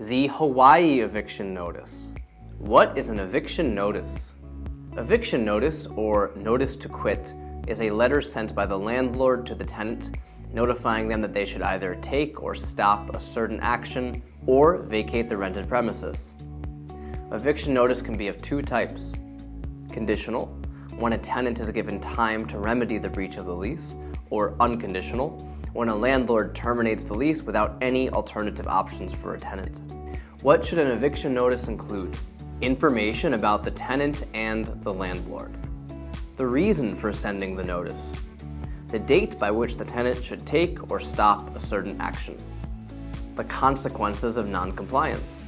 The Hawaii eviction notice. What is an eviction notice? Eviction notice, or notice to quit, is a letter sent by the landlord to the tenant notifying them that they should either take or stop a certain action or vacate the rented premises. Eviction notice can be of two types. Conditional, when a tenant is given time to remedy the breach of the lease, or unconditional, when a landlord terminates the lease without any alternative options for a tenant. What should an eviction notice include? Information about the tenant and the landlord. The reason for sending the notice. The date by which the tenant should take or stop a certain action. The consequences of non-compliance.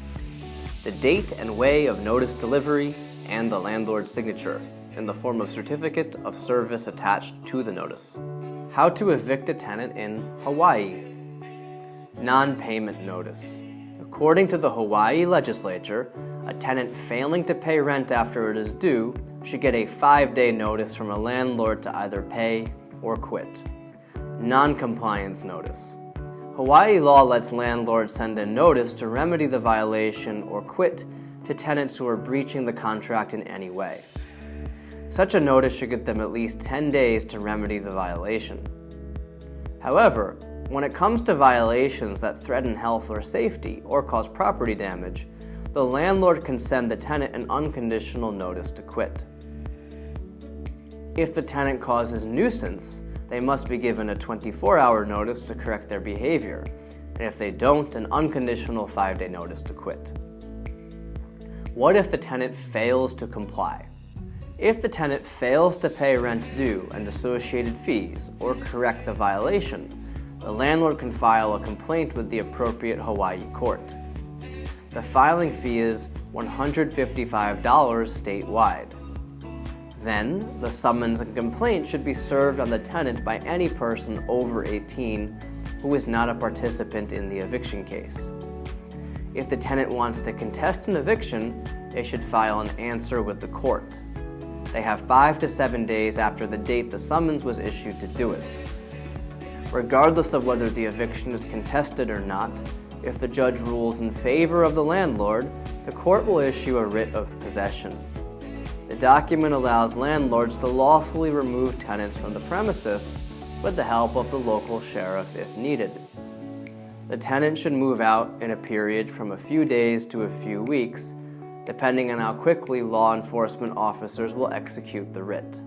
The date and way of notice delivery, and the landlord's signature in the form of certificate of service attached to the notice. How to evict a tenant in Hawaii. Non-payment notice. According to the Hawaii legislature, a tenant failing to pay rent after it is due should get a 5-day notice from a landlord to either pay or quit. Non-compliance notice. Hawaii law lets landlords send a notice to remedy the violation or quit to tenants who are breaching the contract in any way. Such a notice should give them at least 10 days to remedy the violation. However, when it comes to violations that threaten health or safety or cause property damage, the landlord can send the tenant an unconditional notice to quit. If the tenant causes nuisance, they must be given a 24-hour notice to correct their behavior, and if they don't, an unconditional 5-day notice to quit. What if the tenant fails to comply? If the tenant fails to pay rent due and associated fees or correct the violation, the landlord can file a complaint with the appropriate Hawaii court. The filing fee is $155 statewide. Then, the summons and complaint should be served on the tenant by any person over 18 who is not a participant in the eviction case. If the tenant wants to contest an eviction, they should file an answer with the court. They have 5 to 7 days after the date the summons was issued to do it. Regardless of whether the eviction is contested or not, if the judge rules in favor of the landlord, the court will issue a writ of possession. The document allows landlords to lawfully remove tenants from the premises with the help of the local sheriff if needed. The tenant should move out in a period from a few days to a few weeks, depending on how quickly law enforcement officers will execute the writ.